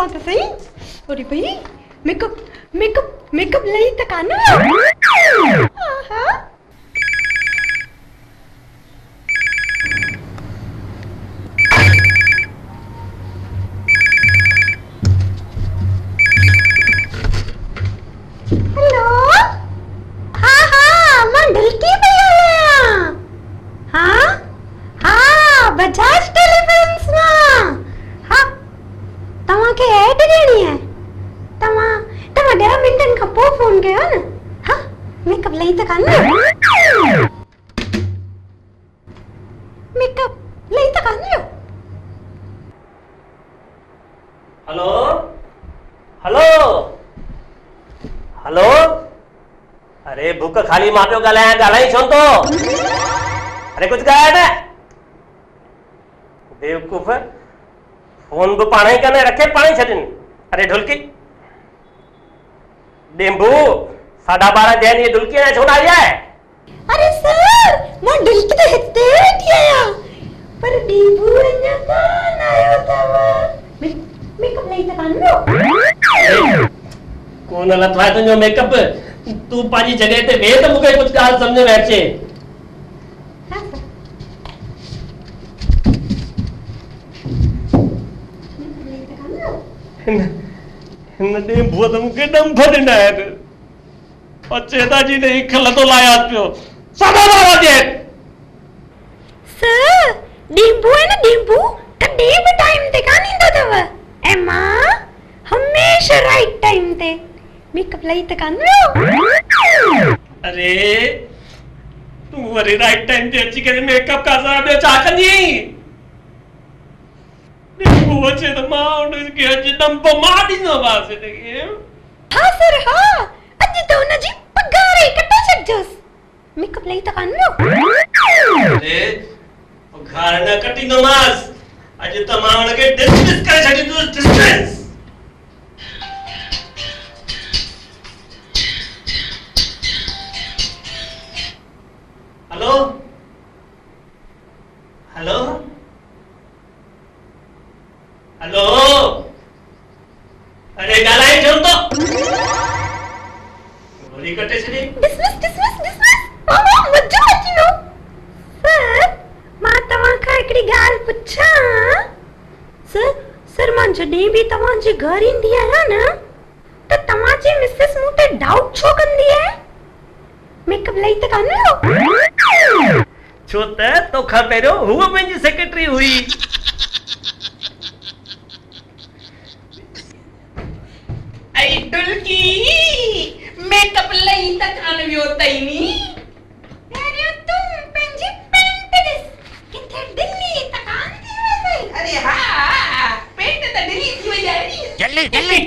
ॾिसां त सही। अरे भई मेकअप मेकअप मेकअप लई त कान। हेलो हाँ हाँ मां ढलकी पई आहियां। हाँ हाँ बजाज टेलीफिल्म्स मां। हाँ तव्हांखे एड ॾियणी आहे। तव्हां 10 मिंटनि खां पोइ फोन कयो न। हाँ मेकअप लई त कान। मेकअप लई त कान। हेलो हेलो हेलो अरे बुक खाली मां पियो ॻाल्हाई छो तो। अरे कुछ ॻाल्हाए न बेवकूफ़ फोन भी पाण ही कने रखे पाण ही छॾनि। अरे ढुलकी डेंबू 12:30 जैन ये ढुलकी ना छो न आई है। अरे सर मां ढुलकी त हिते वेठी आहियां पर डेंबू अञा कान आयो अथव। मेकअप लई त कान। कोन लथो आहे तुंहिंजो मेकअप। तू पंहिंजी जॻह ते वेह त मूंखे कुछ ॻाल्हि सम्झ में अचे। हिन डेंबूअ त मूंखे डंभ ॾिना आहिनि। अचे था जी ने खिल तो लाया पियो 12:30 जैन। सर डेंबू है न डेंबू कॾहिं बि टाइम ते कान ईंदो अथव ऐं मां हमेशा राइट टाइम ते। मेकअप लई त कान। अरे तू वरी राइट टाइम ते अची करे मेकअप का सा ॿियो छा कंदी। डेंबू अचे त मां उनखे अॼु डंप मां ॾींदोमांसि हिनखे। हाँ सर हाँ अॼु त हुनजी पघार ई कटे छॾिजोसि। मेकअप लई त कान। अरे पघार न कटींदोमांसि अॼु त मां हुनखे डिसमिस करे छॾींदुसि। डिसमिस। हेलो हेलो हेलो अरे ॻाल्हाए छो तो। गोली कटे छॾी। Dismiss dismiss dismiss. ओहो मज़ो अची वियो। सर मां तव्हां खां हिकिड़ी ॻाल्हि पुछां। सर मां जॾहिं बि तव्हांजे घर ईंदी आहियां न त तव्हांजी मिसेस मूं ते डाउट छो कंदी आहे। मेकअप लई त कान। छो त तोखां पहिरियों हूअ पंहिंजी सेक्रेटरी हुई। आई ढुलकी मेकअप लई त कान वियो तई नी। अरे तुम पंहिंजी पेंट ॾिस किथे ढिली त कान थी वई। अरे हाँ पेट त ढिली थी वई आहे नी। जल्दी जल्दी।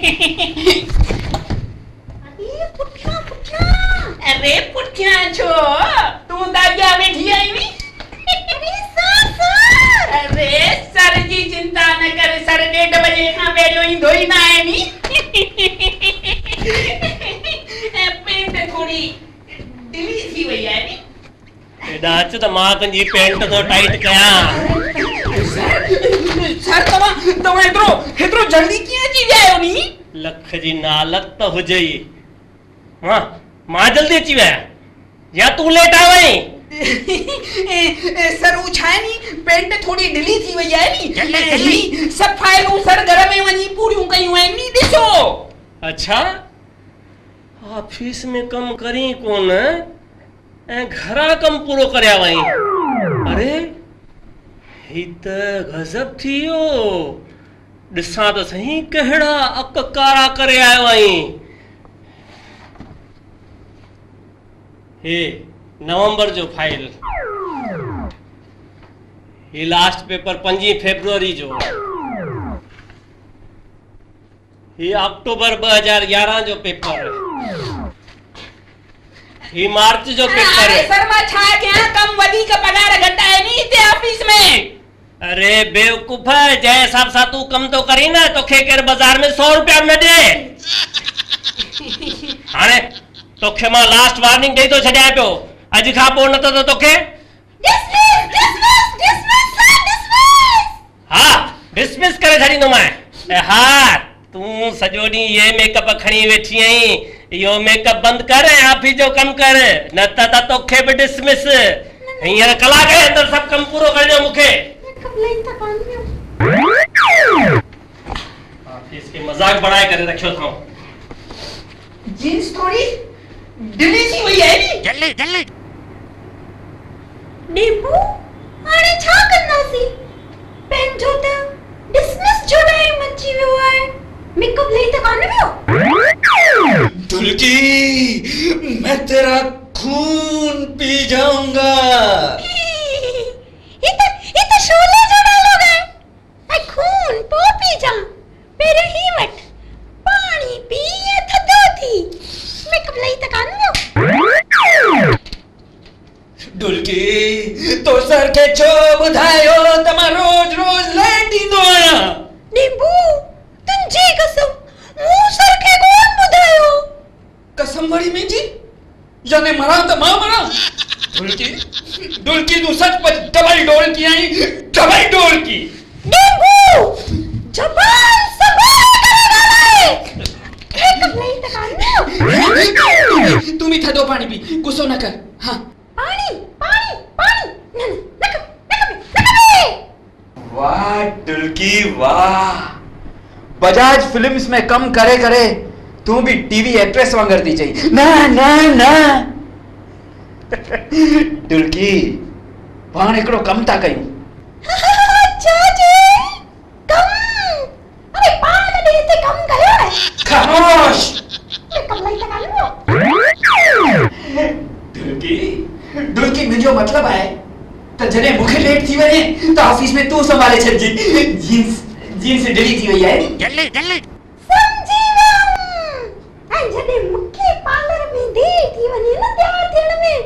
अरे पुठियां पुठियां। अरे पुठियां छो तू त अॻियां वेठी आई नी। अरे सर अरे सर जी चिंता न कर सर 1:30 बजे खां पहिरियों ईंदो ई न आहे नी। पेट थोड़ी ढिली थी वई आहे नी। एॾा अच त मां तुंहिंजी पेंट तो टाइट कयां। सर तव्हां हेतिरो जल्दी कीअं अची विया आहियो नी। लख जी नालत त हुजे ई। मां जल्दी अची विया या तू लेट आ वई। सर वो छा है नी पेंट थोड़ी ढिली थी वई आहे नी। जल्दी। सब फाइलूं सर घर में वञी पूरियूं कयूं आहिनि नी ॾिसो। अच्छा ऑफिस में कम करी कोन ऐं घरा कम पूरो करया वई। अरे ही त गजब थी वियो। ॾिसां त सही कहिड़ा अक कारा करे आयो आहीं। हे नवंबर जो फाइल ही लास्ट पेपर 5 फरवरी जो। ही अक्टूबर 2011 जो पेपर। ही मार्च जो पेपर। अरे सर मां छा कयां कम वधीक पगार घटि आहे नी हिते ऑफिस में। अरे बेवकूफ जंहिं हिसाब सां तू कम तो करी न तोखे केरु बाज़ार में 100 रुपया न ॾे। हाणे तोखे मां लास्ट वार्निंग ॾेई थो छॾियां पियो अॼु खां पोइ न त तोखे हा डिसमिस करे छॾींदोमांइ। हा तूं सॼो ॾींहुं ये मेकअप खणी वेठी आहीं। इहो मेकअप बंदि कर ऐं ऑफिस जो कमु कर, न त तोखे बि डिसमिस। हींअर कलाक जे अंदरि सभु कमु पूरो करणो मूंखे। मेकअप लही त कान वियो। ऑफिस के मजाक बढ़ाए करे रखियो अथऊं। जींस थोड़ी ढिली सी हुई है नी। जल्दी जल्दी नींबू हाणे छा कंदासीं? पंहिंजो त डिसमिस जो टाइम अची वियो आहे। मेकअप लही त कान वियो। ढुलकी, मैं तेरा खून पी जाऊंगा। ये तो शोले जो डायलॉग है। ऐं खून पो पी जा। पहिरियों ही वठ पाणी पी या थधो थी। मेकअप लही त कान वियो। ढुलकी, तो सर के छो ॿुधायो त मां रोज रोज लेट ईंदो आहियां। नींबू तुंहिंजी कसम मूं सर खे कोन ॿुधायो। कसम वरी मुंहिंजी, याने मरां त मां मरां। ढुलकी, ढुलकी तूं सचपच डबल डोल की आई, डबल डोल की। नींबू जबान संभाल करे ॻाल्हाए। मेकअप लही त कान वियो। तू भी थधो पानी पी, गुस्सो न कर। हाँ पानी पानी पानी न वाह ढुलकी वाह, बजाज फिल्म्स में कम करे करे तू भी टीवी एक्ट्रेस वांगर थी चई। ना ना ना ढुलकी, पाण हिकिड़ो कम था कयूं। चाचे कम अरे पाण कॾहिं हिते कम कयो आहे? खामोश। मेकअप लही त कान वियो। ढुलकी, ढुलकी मुंहिंजो मतलब आहे त जॾहिं मूंखे लेट थी वञे त ऑफिस में तू संभाले छॾिजी। जींस ढिली थी वई आहे। जल्दी जल्दी समझी वियमि। ऐं जॾहिं मूंखे पार्लर में देरि थी वञे न तयार थियण में,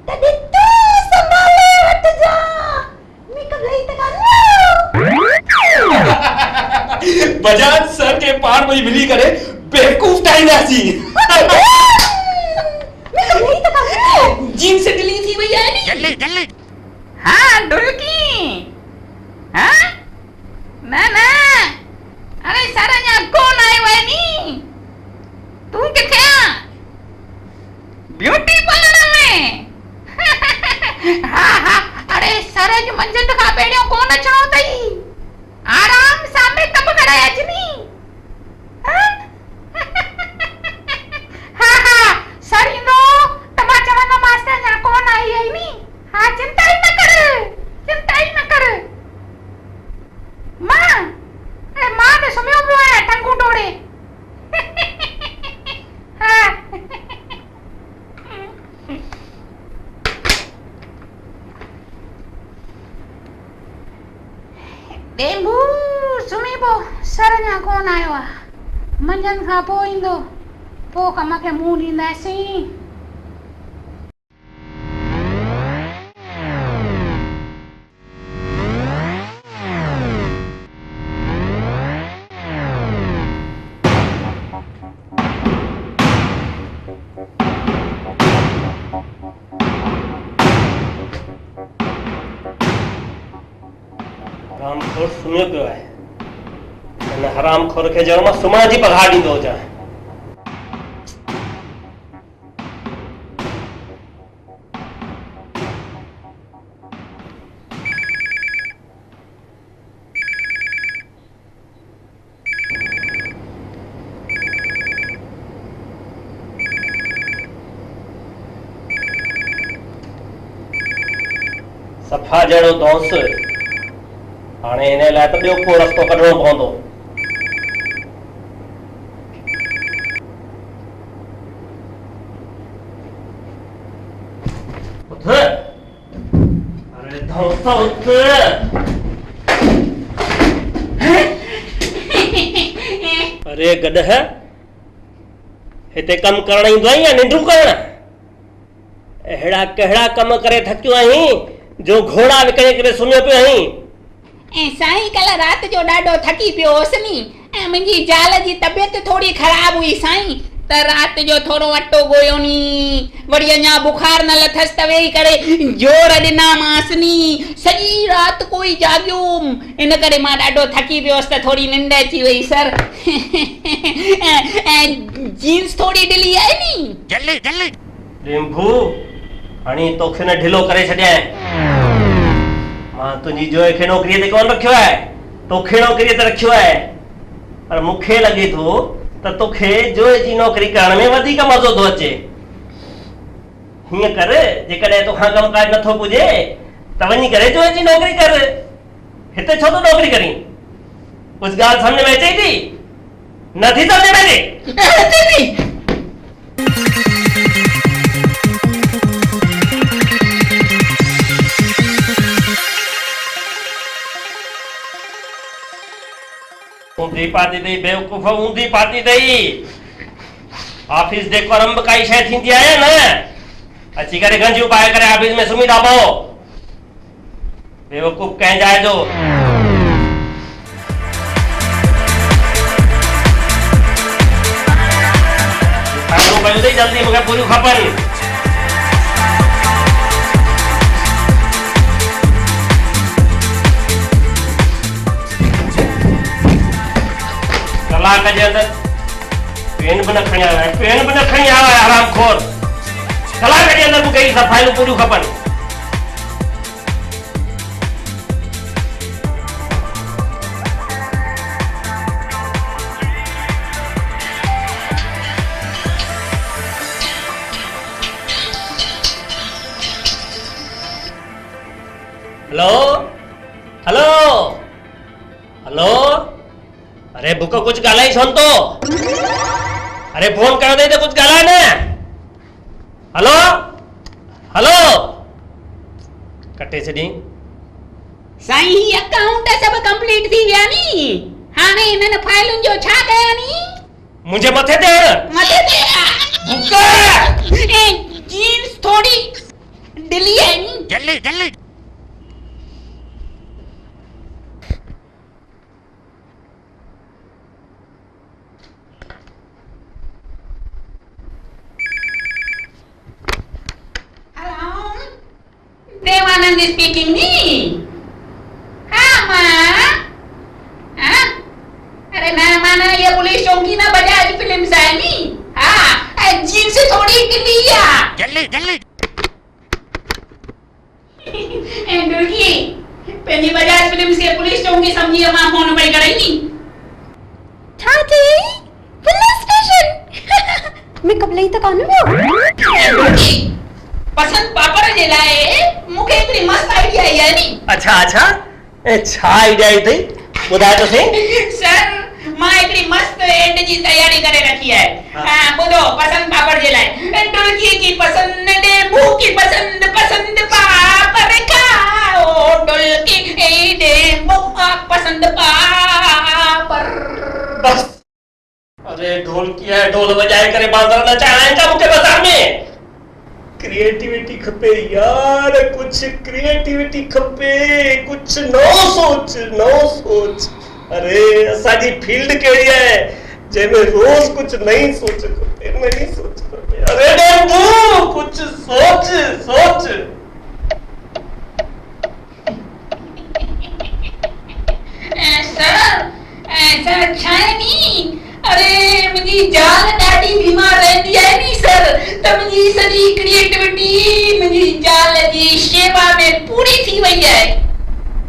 तॾहिं तू संभाले वठिजा। मेकअप लही त कान वियो। बजाज सर के पार में मिली करे बेवकूफ ठाहींदासीं। मेकअप लही त कान वियो। जींस ढिली थी हुई है नी। जल्दी जल्दी हाँ ढुलकी, हाँ ना ना अरे सारा यहाँ कौन आयो है नी? तू किथे आ? ब्यूटी पार्लर में। हाँ हाँ अरे सारा जो मंजिल खां पहिरियों कौन अचणो अथई? आराम सां मेकअप कराए अचनी। हाँ हाँ हाँ सर ईंदो त मां चवंदोमांसि त अञा कोन आई आहे नी। हाँ चिंता ई न कर, चिंता ई न कर। मां अरे मां त सुम्हियो पियो आहियां टंगू टोड़े। हाँ ॾेंबू सुम्ही पो, सर अञा कोन आयो आहे। मंझंदि खां पोइ ईंदो, पोइ कम खे मुंहुं ॾींदासीं। हरामखोर सुम्हियो पियो आहे। हिन हरामखोर खे चयो मां सुम्हण जी पघार ॾींदो हुजां। सफ़ा जहिड़ो दोस्त हाणे हिन लाइ त ॿियो को रस्तो कढणो पवंदो। उथ, अरे दोस्त उथ। अरे गॾह, हिते कमु करणु ईंदो आहे या निंडूं करणु? अहिड़ा कहिड़ा कम करे थकियो आहीं जो घोड़ा विकिणे करे सुम्हियो पियो आहीं? ऐं साईं कल्ह राति जो ॾाढो थकी पियो हुअसि नी, ऐं मुंहिंजी ज़ाल जी तबियत थोरी ख़राबु हुई साईं, त रात जो थोरो अटो गोयो नी, वरी अञा बुखार न लथस त वेही करे जोर ॾिना मांसनी, सॼी रात कोई जाॻियुम, इन करे मां ॾाढो थकी पियोसि त थोरी निंड अची वई सर। ऐं जीन्स थोरी ढिली आहे नी। जल्दी जल्दी रिंभू, हाणे तोखे न ढिलो करे छॾियां। मां तुंहिंजी जोइ खे नौकरीअ ते कोन रखियो आहे, तोखे नौकरीअ ते रखियो आहे। पर मूंखे लॻे थो त तोखे जोइ जी नौकरी करण में वधीक मज़ो थो अचे। हीअं कर, जेकॾहिं तोखां कमकाज नथो पुॼे त वञी करे जोइ जी नौकरी कर। हिते छो थो नौकरी करीं? कुझु ॻाल्हि सम्झ में अचे थी? नथी सम्झ में अचे? ऊंधी पाती अथई बेवकूफ़, ऊंधी पाती अथई। ऑफिस जे करम काई शइ थींदी आहे न, अची करे गंजियूं पाए करे ऑफिस में सुम्ही ॾाबो। बेवकूफ़ कंहिं जाइ जो। फाइलूं कयूं अथई, जल्दी मूंखे पूरियूं खपनि। कलाक जे अंदर पेन बि न खणी आयो आहे, पेन बि न खणी आयो आहे हरामखोर। कलाक जे अंदर मूंखे इहे सभु फाइलूं पूरियूं खपनि। हेलो हेलो हेलो, अरे बुक कुछ ॻाल्हाई छो तो? अरे फोन कयो अथई त कुछ ॻाल्हाए न। हेलो हेलो, कटे छॾी। साईं, ही अकाउंट सब कंप्लीट थी विया नी, हाणे इन्हनि फाइलुनि जो छा कयां नी? मुंहिंजे मथे ते मथे ते बुक। ऐं जीन्स थोड़ी ढिली है नी। जल्दी जल्दी देवानंद स्पीकिंग नी। हाँ माँ, हाँ, अरे ना माना ये पुलिस चौकी ना बजाज फिल्म है नी। हाँ, जीन्स थोड़ी ढिली है। जल्दी जल्दी दुर्गी, पहली बजाज फिल्म के पुलिस चौकी समझी मां फोन पे कराई नी। छाती पुलिस स्टेशन मैं कब लई तक आनु दुर्गी, पसंद पापड़ जे लाए मुखे इतनी मस्त आइडिया आई है नी। अच्छा अच्छा, ए छा आइडिया आई अथई? ॿुधाए तो सही। सर, मां इतनी मस्त एड जी तैयारी करे रखी है। हां, ॿुधो, पसंद पापड़ जे लाए दुर्गी की पसंद डेमू की पसंद, पसंद पापड़ खाओ दुर्गी ए डेमू पसंद पापड़। बस, अरे ढोल किया है, ढोल बजाए करे बांदर नचाएंगा मुझे बाजार में। क्रिएटिविटी खपे यार, कुछ क्रिएटिविटी खपे, कुछ नओं सोच। अरे असांजी फील्ड कहिड़ी आहे जंहिंमें रोज कुछ नई सोच खपे। अरे डेंबू, कुछ सोच। सर, ऐसा अच्छा है नी। अरे मुझी जान ॾाढी बीमार रहंदी है नी सर, त मुझी सॼी क्रिएटिविटी मुझी जान जी शेवा में पूरी थी वई है।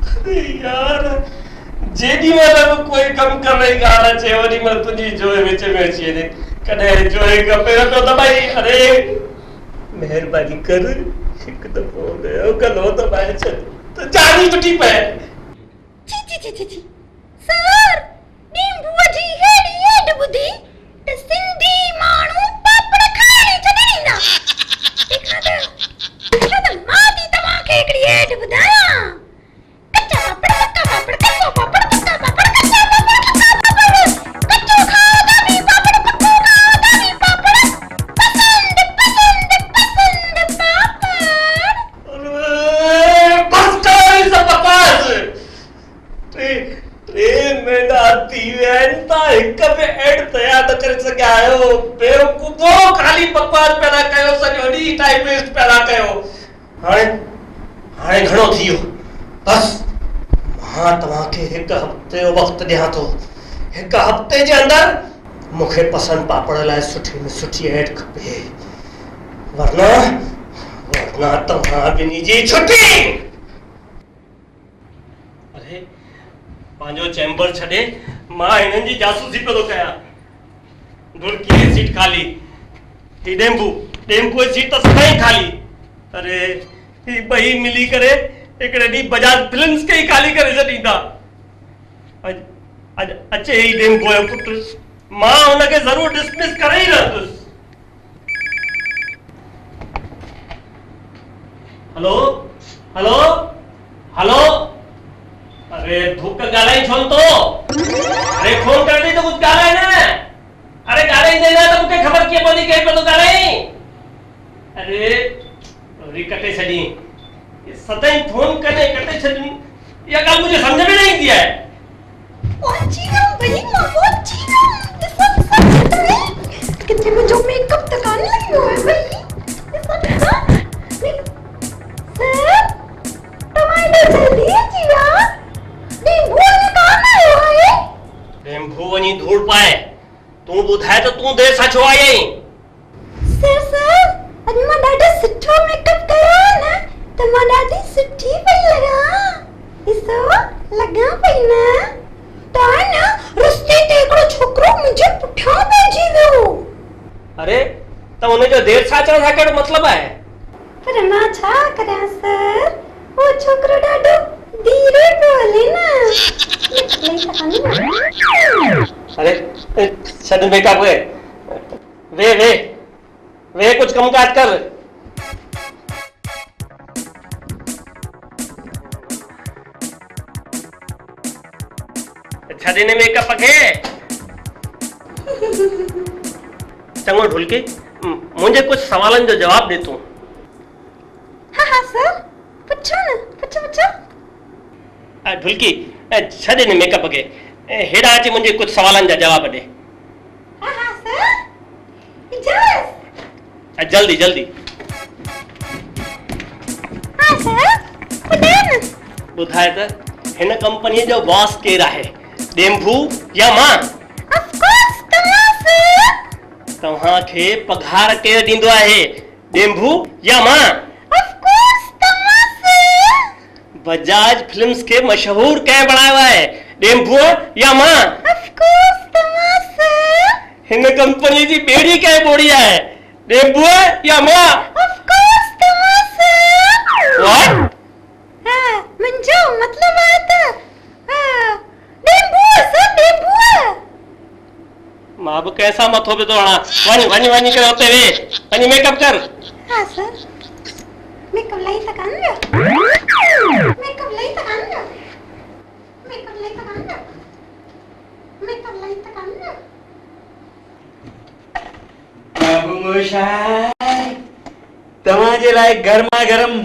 अरे यार, जेॾी महिल बि कोई कमु करण जी ॻाल्हि अचे वरी महिल तुंहिंजी जोइ विच में अची वञे। कॾहिं जोइ खपे न दॿाई। अरे महिरबानी कर, हिकु दफ़ो हुनजो गलो दॿाए छॾ त जान टुटी पए। ची सर नींबू जी हेड़ी हेड बुधी त सिंधी माण्हू पापड़ खाई छॾींदा। हिकड़ा त मां थी तव्हांखे हिकिड़ी हेड ॿुधायां। कच्चा पापड़, पक्का पापड़, कच्चो पापड़, पक्का पापड़, कच्चा पापड़, पक्का पापड़, कच्चो खाओ त भी पापड़, पक्को खाओ त भी पापड़, पसंद पापड़। अरे बस कर इस बकवास। ट्रेन में आती है ता एक पे एड तैयार न कर सके आयो बेवकूफो खाली बकवास पैदा कयो सॼो ॾींहुं टाइम वेस्ट पैदा कयो हाणे घणो थी वियो बस मां तव्हांखे हिकु हफ़्ते जो वक़्तु ॾियां थो हिकु हफ़्ते जे अंदरि मूंखे पसंदि पापड़ लाइ सुठी में सुठी एड खपे वरना तव्हां ॿिन्ही जी छुट्टी अरे पंहिंजो चैम्बर छॾे मां हिननि जी जासूसी पियो थो कयां ढुड़की जी सीट खाली ही डेम्बू जी सीट त सदाईं खाली अरे ही ॿई मिली करे हिकिड़े ॾींहुं बजाज फिल्म्स खे ई खाली करे छॾींदा अॼु अचे ही डेम्बू जो पुटु मां हुनखे ज़रूरु डिसमिस करे ई रहंदुसि हेलो हेलो हेलो अरे धुक ॻाल्हाई छो तो अरे फोन कर दी तो कुछ ॻाल्हाए न अरे ॻाल्हाई दे ना तो मूंखे ख़बर कीअं पवंदी केरु पियो थो ॻाल्हाई अरे वरी कटे छॾी सदाईं फोन कटे छॾी इहा ॻाल्हि मुंहिंजे सम्झ में न ईंदी आहे किथे मुझे मेकअप तक आने लगी है भाई सर टमाटर जल्दी अचिया डेंगू ने कहां आयो है डेंगू वनी धूड़ पाए तू बुधाए तो तू देर सा छो आई सर अज मां ॾाढो सुठो मेकअप कयो ना त मां ॾाढी सुठी पई लगा ॾिसो लगा पई ना त ना रस्ते ते हिकिड़ो छोकरो मुंहिंजे पुठियां पइजी वियो अरे त हुन जो देर सा अचण सां कहिड़ो मतिलबु आहे पर मां छा करियां सर वो छोकरो ॾाढो धीरे पियो हले न अरे छॾ मेकअप वे कुछ कमकाज कर छॾ हिन मेकअप खे चङो ढुलकी मुंहिंजे कुछ सवालनि जो जवाब दे तूं हाँ सर पूछो ना पूछो ढुलकी छॾ हिन मेकअप खे हेॾा अची मुंहिंजे कुछ सवालनि जा जवाब ॾे हाँ सर इजाज़त जल्दी हाँ सर ॿुधायो न ॿुधाए त हिन कंपनीअ जो बॉस केरु आहे डेम्बू या मां ऑफ कोर्स तव्हां सर तव्हांखे पघार केरु ॾींदो आहे डेम्बू या मां ऑफ कोर्स तव्हां सर बजाज फिल्म्स खे मशहूर कंहिं बणायो आहे डेम्बू या मां ऑफ कोर्स तव्हां सर हिन कंपनीअ जी ॿेड़ी कंहिं ॿोड़ी आहे डेम्बू या मां ऑफ कोर्स तव्हां सर व्हाट हाँ मुंहिंजो मतलब आहे त डेंगू सर डेंगू मां बि कंहिंसां मथो पियो थो हणां वञी करे हुते वेह वञी मेकअप कर हाँ सर मेकअप लाई त कान बाबू मोशाय तव्हांजे लाइ गरमा गरम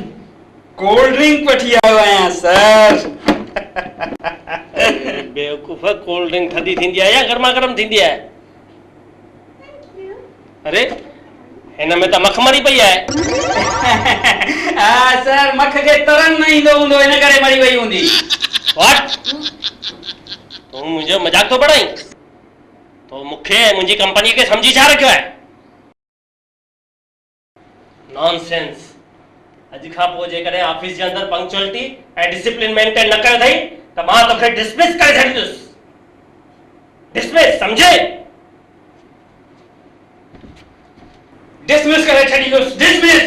कोल्ड ड्रिंक वठी आयो आहियां सर बेवकूफ़ कोल्ड ड्रिंक थधी थींदी आहे या गरमा गरम थींदी आहे अरे हिन में त मखमली पई आहे हाँ सर मख खे तरण न ईंदो हूंदो इन करे मरी वई हूंदी व्हाट तूं मुंहिंजो मजाक थो बणाई तो मूंखे मुंहिंजी कंपनीअ खे सम्झी छा रखियो आहे नॉनसेंस अॼु खां पोइ जेकॾहिं ऑफिस जे अंदरि पंक्चुअलिटी ऐं डिसिप्लिन मेंटेन न करे अथई त मां तोखे डिसमिस करे छॾींदुसि डिसमिस सम्झे डिसमिस करे छॾींदुसि डिसमिस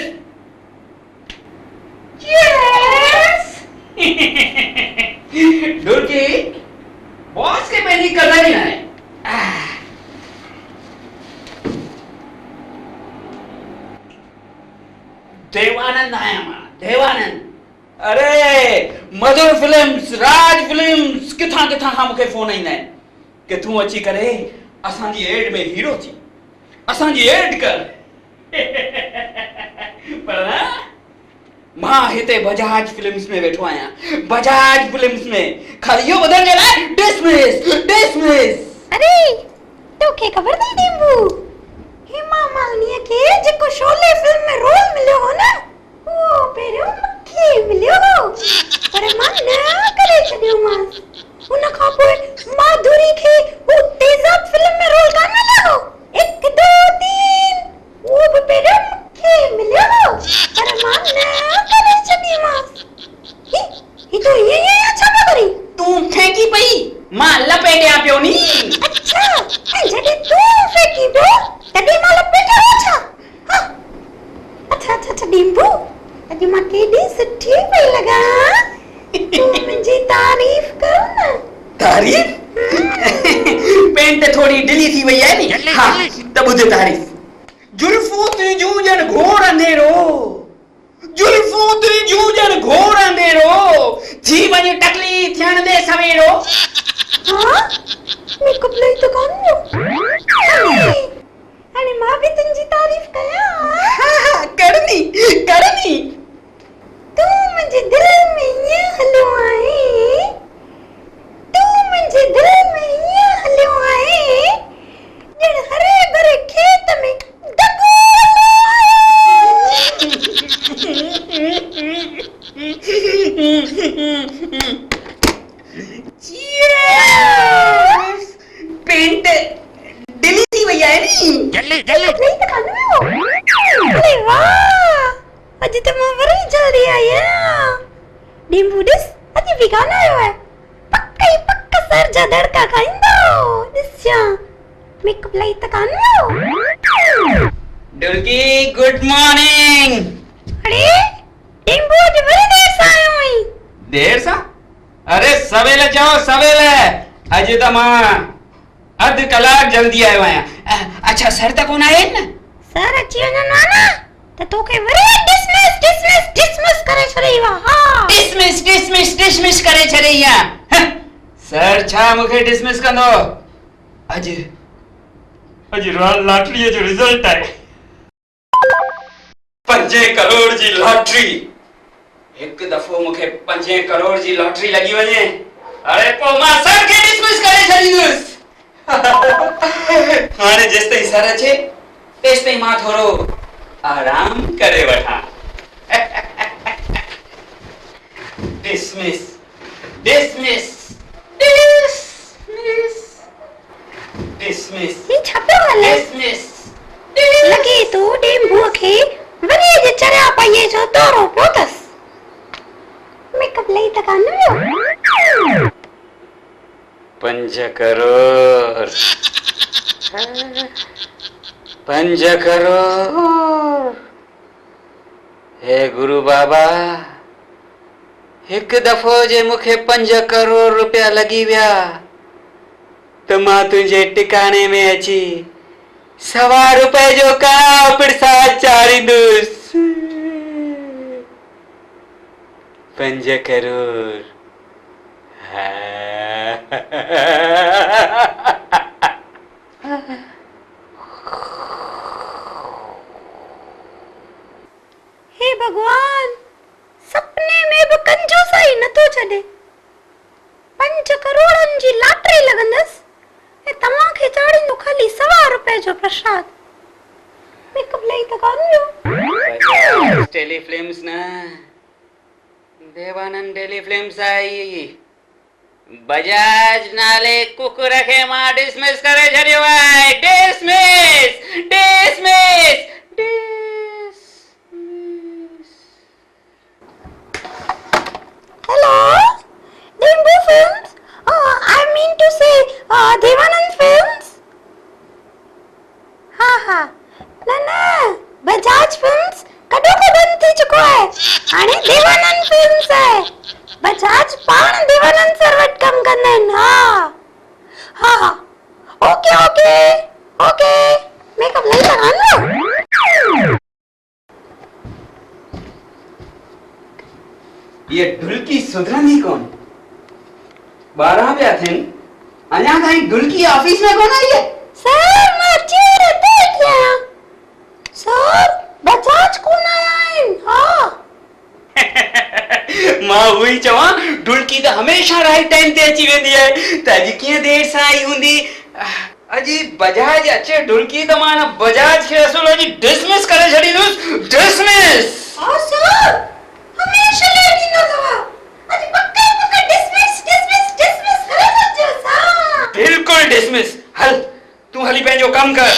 यस ढुलकी बॉस के पंहिंजी कदर ई नाहे देवानंद आया मां देवानंद अरे मधुर फिल्म्स राज फिल्म्स किथां खां मूंखे फोन ईंदा आहिनि कि तूं अची करे असांजी एड में हीरो थी असांजी एड कर पर ना मां हिते बजाज फिल्म्स में वेठो आया, बजाज फिल्म्स में। खाली यो बदल जला डिसमिस डिसमिस। अरे तोखे ख़बर नहीं नींबू, हेमा मालिनी खे जेको शोले फिल्म में रोल मिलियो हो न, वो पहिरियों मूंखे मिलियो हो, पर मां न करे छॾियो मांसि। उन खां पोइ माधुरी खे वो तेजाब फिल्म में रोल कान मिलियो हो, 1 2 3, वो भी पहिरियों मूंखे मिलियो हो, पर मां न करे छॾी मांसि। ही तो ये अच्छा न करी तू फेंकी पई, मां लपेटिया पियो नी। अच्छा, जॾहिं तूं फेंकी पियो तॾहिं मां लपेटियो छा? हाँ। अच्छा अच्छा अच्छा नींबू, अॼु मां केॾी सुठी पई लॻां, तूं मुंहिंजी तारीफ़ कर न। तारीफ? पेंट थोड़ी ढिली थी वई है नी। हाँ त ॿुध तारीफ। जुल्फूं तुंहिंजूं ॼण घोर अंधेरो, जुल्फूं तुंहिंजूं ॼण घोर अंधेरो, थी वञ टकली थियण दे सवेरो। हाँ, मेकअप लई तो कान हो। हाणे मां भी तुंहिंजी तारीफ़ कयां? हाँ, करनी करनी। तूं मुंहिंजे दिल में ईअं हलियो आहे, तूं मुंहिंजे दिल में ईअं हलियो आहे, ॼण हरे भरे खेत में दगो Cheers! पेंट ढिली थी वई है नी। जल्दी नहीं तो खाने में हो। अरे वाह, अज तो मैं बड़ी जल्दी आई है। नींबू डिस अज भी खाना आयो है, पक्का सर जा दड़का खाइंदो। दिस्या मेकअप लाई तो खाने में हो। डुलकी गुड मॉर्निंग। अरे नींबू अज बड़ी देर से आयो हुई। देर सा? अरे सवेले जाओ सवेले, अज तो मां अध कलाक जल्दी आयो आया। अच्छा सर तक कोन आए न? सर अची वञन ना त तोखे वरी डिसमिस करे छॾीवा। हां डिसमिस करे छॾईया। सर छा मूंखे डिसमिस कंदो? अज लॉटरी जो रिजल्ट है। 5 करोड़ जी लॉटरी। एक दफ़ो मूंखे 5 करोड़ जी लॉटरी लगी वञे, अरे पोइ मां सर खे डिसमिस करे छॾींदुसि। हाणे जेसि ताईं सर अचे तेसि ताईं मां थोरो आराम करे वठां। डिसमिस डिसमिस डिसमिस डिसमिस ये छापो वाले डिसमिस लगे तो नींबू खे वरी जे चरिया पाइए जो दौरो पियो अथसि। मेकअप लई त कान वियो। 5 करोड़ 5 करोड़। हे गुरु बाबा, एक दफ़ो जे मूंखे 5 करोड़ रुपया लगी विया त मां तुंहिंजे टिकाणे में अची 1.25 रुपए जो कड़ा प्रसाद चाढ़ींदुसि। 5 करोड़। हे भगवान, सपने में भी कंजूसाई न तो छॾे। 5 करोड़नि जी लॉटरी लॻंदसि ऐं तव्हां खे चाढ़ींदो खाली 1.25 रुपए जो प्रसाद। मेकअप लई त कान वियो। टेलीफिल्म्स न, देवानंद टेलीफिल्म्स आई। बजाज नाले कुकुर खे मां डिसमिस करे छॾियो आहे। Dismiss dismiss dismiss. हेलो नींबू फिल्म्स, आई मीन टू से देवानंद फिल्म्स। हाँ न बजाज फिल्म्स कॾो को बंद थी चुको है, हाणे देवानंद फिल्म्स है। बजाज पाण देवानंद सर वटि कम कंदा आहिनि। हाँ ओके मेकअप लई त कान वियो। ये ढुलकी सुधरंदी कोन। 12 पिया थियनि, अञा ताईं ढुलकी ऑफिस में कोन आई है। सर मां अची देख लिया। सर बजाज कोन आया आहिनि। हाँ मां हुई चवा ढुलकी तो हमेशा राइट टाइम ते अची वेंदी है त अॼु कीअं देर सां आई हूंदी अजी बजाज अचे ढुलकी त मां बजाज खे असुल अॼु डिसमिस करे छॾींदुसि डिसमिस हाँ सर हमेशा लेट ही ना दवा आज पक्का डिसमिस करे सजो सा बिल्कुल डिसमिस हल तू हली पंहिंजो कम कर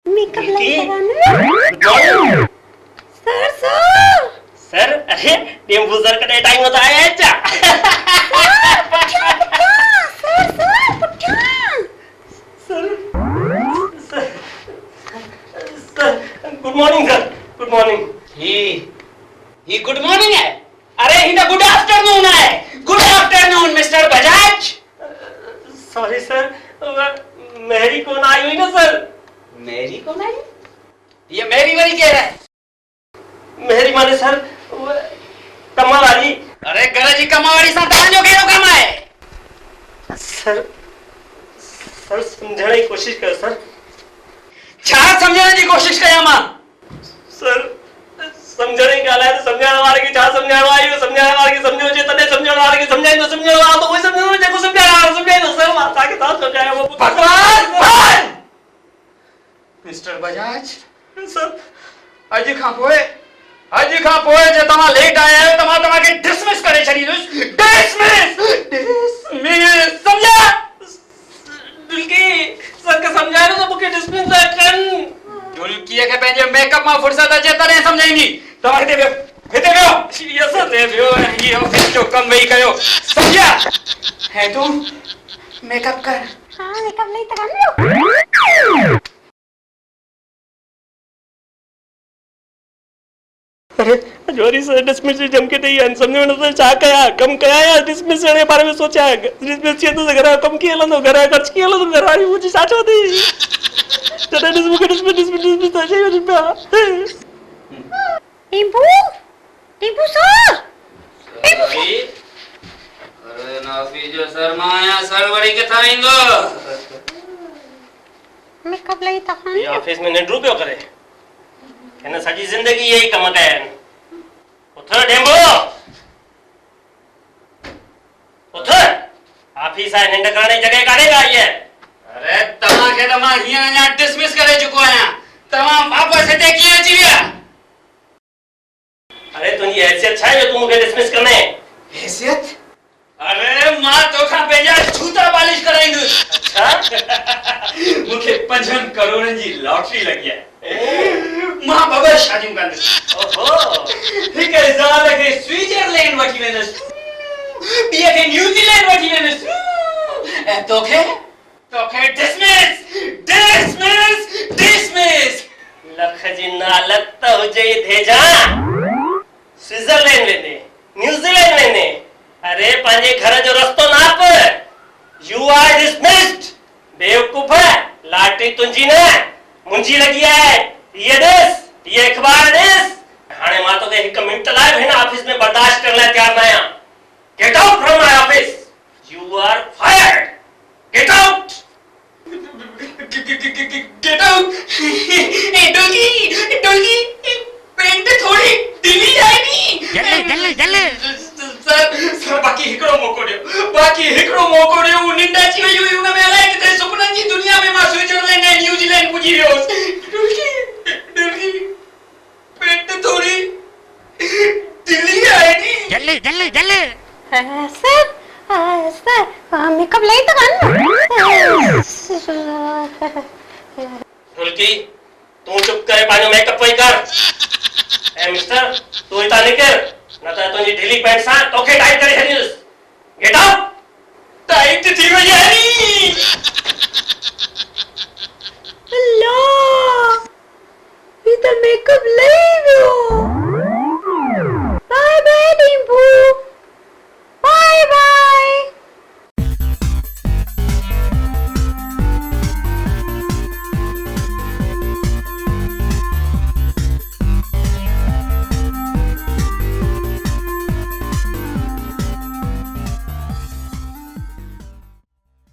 मेकअप ढुलकी? लगाना सर सर अरे टेम्पू सर कॾहिं टाइम होता आया है क्या good morning sir good morning ही गुड मॉर्निंग है अरे ही तो गुड आफ्टरनून है good afternoon mister Bajaj sorry sir मेरी कौन आई हुई ना सर मेरी कौन आई ये मेरी वाली कह रहा है मेरी माने सर कमा वाली अरे घर जी कमा वाली सां तव्हांजो कहिड़ो कम आहे सर सर समझण जी कोशिश कयो सर छा समझण जी कोशिश कयां मां सर समझण जी ॻाल्हि आहे त समझण वारे खे छा समझाइणो आहे इहो समझण वारे खे सम्झो अचे तॾहिं समझण वारे खे सम्झाईंदो समझण वारो त उहो सम्झंदो जेको समझण वारो सम्झाईंदो सर मां तव्हांखे छा सम्झायां भगवान बंद मिस्टर बजाज सर अॼु खां पोइ जे तव्हां लेट आया आहियो त मां तव्हांखे डिसमिस करे छॾींदुसि डिसमिस समझा ढुलकी सर खे सम्झायो त मूंखे डिसमिस था कनि ढुलकीअ खे पंहिंजे मेकअप मां फुर्सत अचे तॾहिं सम्झाईंदी तव्हां हिते वियो यस सर हिते वियो ऐं ही ऑफिस जो कम वेही कयो समझा है तू मेकअप कर हाँ मेकअप नहीं कराना अरे जोरी सर डिसमिस जम के ॾेई आहिनि सम्झ में नथो छा कयां कमु कयां या डिसमिस थियण जे बारे में सोचियां डिसमिस थिए थो त घर जो कमु कीअं हलंदो घर जो ख़र्चु कीअं हलंदो घर वारी मुंहिंजी छा चवंदी तॾहिं ॾिस मूंखे डिसमिस था चई वञनि पिया टीपू सर अरे नाफी जो सर मां आया सर वरी किथां ईंदो मेकअप नहीं था ये ऑफिस में निंड्रू पियो करे हिन सॼी ज़िंदगी इहे ई कम कया आहिनि उथ डेंबो उथ ऑफिस आहे निंड करण जी जॻह कान्हे का इहा अरे तव्हांखे त मां हींअर अञा डिसमिस करे चुको आहियां तव्हां वापसि हिते कीअं अची विया अरे तुंहिंजी हैसियत छा आहे जो तूं मूंखे डिसमिस कंदे हैसियत अरे मां तोखां पंहिंजा जूता पालिश कराईंदुसि अच्छा मूंखे 5 करोड़नि जी लॉटरी लॻी आहे मां बाबा शादियूं कंदुसि ओहो हिकु ज़ाल खे स्विट्जरलैंड वठी वेंदुसि ॿिए खे न्यूज़ीलैंड वठी वेंदुसि ऐं तोखे डिसमिस लख जी नालत त हुजे धेजा स्विट्जरलैंड वेंदे न्यूज़ीलैंड वेंदे अरे पंहिंजे घर जो रस्तो नाप यू आर डिसमिस्ड बेवकूफ़ लाटरी तुंहिंजी न मुंहिंजी लॻी आहे ये ॾिस ये अख़बार ॾिस हाणे मां तोखे हिकु मिंट लाइ बि हिन ऑफिस में बर्दाश्त करण लाइ तयार न आहियां get out from my office you are fired get out get out डोली पेंट थोड़ी ढीली जाएगी जल्दी सर बाकी हिकड़ो मौको ॾियो उ निंड अची वई हुई उन में अलाए किथे सुपननि जी दुनिया में मां स्विट्जरलैंड ऐं न्यूज़ीलैंड पुॼी वियोसि डुलकी पेंट थोड़ी ढीली आएगी जल्दी सर मेकअप नहीं था करना ढुलकी तू चुप करे पंहिंजो मेकअप वही कर ए मिस्टर तू हितां निकिर न त तुंहिंजी ढीली पैंट सां तोखे टाइट करे छॾींदुसि गेट आउट टाइट थी वई आहे नी